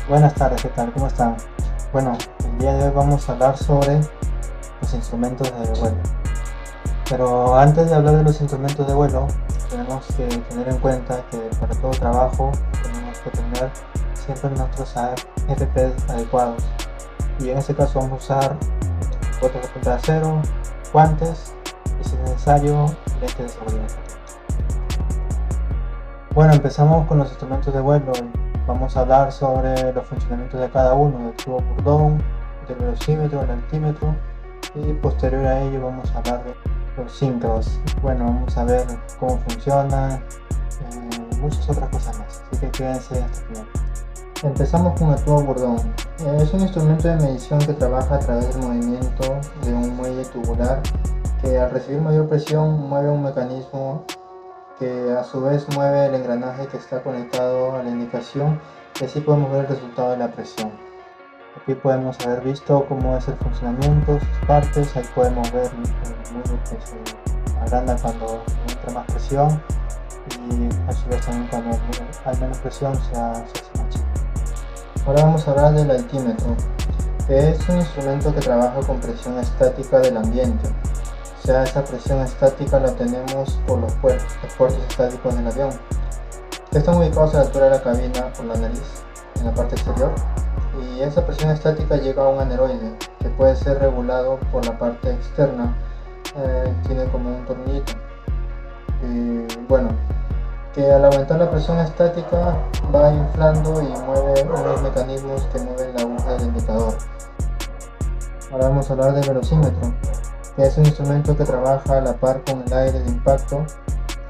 Buenas tardes, ¿qué tal? ¿Cómo están? Bueno, el día de hoy vamos a hablar sobre los instrumentos de vuelo. Pero antes de hablar de los instrumentos de vuelo, tenemos que tener en cuenta que para todo trabajo tenemos que tener siempre nuestros ARPs adecuados. Y en este caso vamos a usar botas de punta de acero, guantes y si es necesario, lentes de seguridad. Bueno, empezamos con los instrumentos de vuelo. Vamos a hablar sobre los funcionamientos de cada uno, del tubo burdón, del velocímetro, el altímetro y posterior a ello vamos a hablar de los sincros. Bueno, vamos a ver cómo funcionan y muchas otras cosas más, así que quédense hasta el final. Empezamos con el tubo burdón. Es un instrumento de medición que trabaja a través del movimiento de un muelle tubular que al recibir mayor presión mueve un mecanismo que a su vez mueve el engranaje que está conectado a la indicación y así podemos ver el resultado de la presión. Aquí podemos haber visto cómo es el funcionamiento, sus partes, ahí podemos ver el muelle que se agranda cuando entra más presión y a su vez también cuando hay menos presión se hace más chico. Ahora vamos a hablar del altímetro, que es un instrumento que trabaja con presión estática del ambiente. O sea, esa presión estática la tenemos por los puertos estáticos del avión, que están ubicados a la altura de la cabina por la nariz, en la parte exterior. Y esa presión estática llega a un aneroide, que puede ser regulado por la parte externa, tiene como un tornillito. Y bueno, que al aumentar la presión estática va inflando y mueve unos mecanismos que mueven la aguja del indicador. Ahora vamos a hablar del velocímetro, que es un instrumento que trabaja a la par con el aire de impacto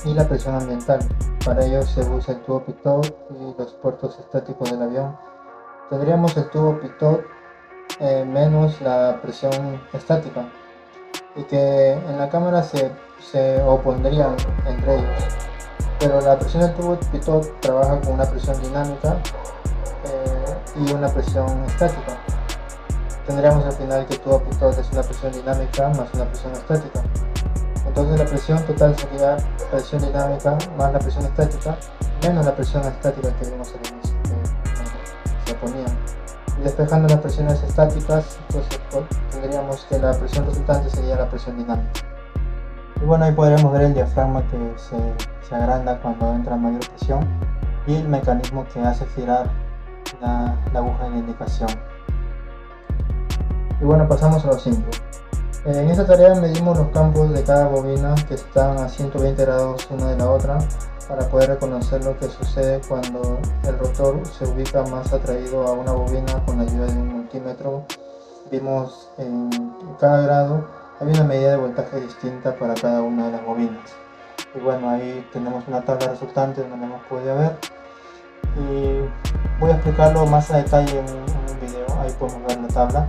y la presión ambiental. Para ello se usa el tubo pitot y los puertos estáticos del avión. Tendríamos el tubo pitot menos la presión estática y que en la cámara se opondrían entre ellos. Pero la presión del tubo pitot trabaja con una presión dinámica y una presión estática. Tendríamos al final que el tubo pitot es una presión dinámica más una presión estática. Entonces la presión total sería presión dinámica más la presión estática menos la presión estática que vimos al inicio, que se oponían. Y despejando las presiones estáticas, entonces tendríamos que la presión resultante sería la presión dinámica. Y bueno, ahí podremos ver el diafragma que se agranda cuando entra mayor presión y el mecanismo que hace girar la aguja de la indicación. Y bueno, pasamos a los sincros. En esta tarea medimos los campos de cada bobina que están a 120 grados una de la otra para poder reconocer lo que sucede cuando el rotor se ubica más atraído a una bobina con la ayuda de un multímetro. Vimos en cada grado hay una medida de voltaje distinta para cada una de las bobinas. Y bueno, ahí tenemos una tabla resultante donde hemos podido ver. Y voy a explicarlo más a detalle en un video, ahí podemos ver la tabla.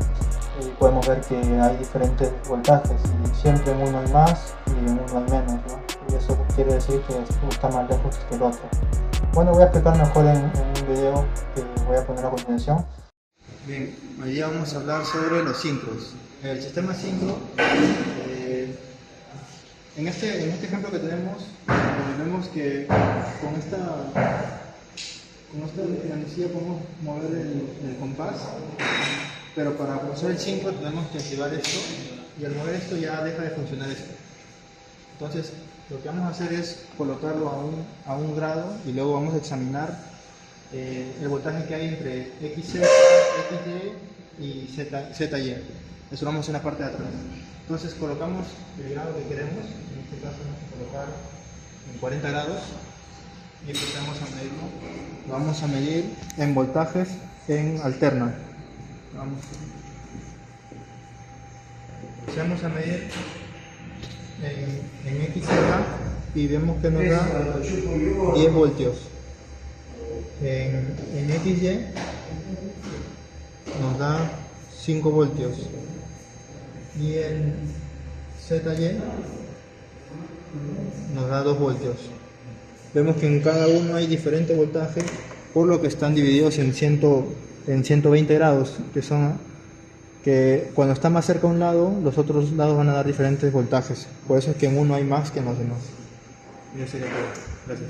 Y podemos ver que hay diferentes voltajes y siempre en uno hay más y en uno hay menos, ¿no? Y eso quiere decir que uno está más lejos que el otro. Bueno, voy a explicar mejor en un video que voy a poner a continuación. Bien, hoy día vamos a hablar sobre los sincros. El sistema sincro, en este ejemplo que tenemos, vemos que con esta manecilla podemos mover el compás. Pero para conocer el sincro tenemos que activar esto y al mover esto ya deja de funcionar esto. Entonces lo que vamos a hacer es colocarlo a un grado y luego vamos a examinar el voltaje que hay entre XY y ZY. Eso lo vamos a hacer en la parte de atrás. Entonces colocamos el grado que queremos, en este caso vamos a colocar en 40 grados y empezamos a medirlo. Lo vamos a medir en voltajes en alterna. Vamos a medir en XZ y vemos que nos da 10 voltios. En XY nos da 5 voltios y en ZY nos da 2 voltios. Vemos que en cada uno hay diferente voltaje, por lo que están divididos en 120 grados, que cuando está más cerca a un lado, los otros lados van a dar diferentes voltajes. Por eso es que en uno hay más que en los demás. Y eso sería todo. Gracias.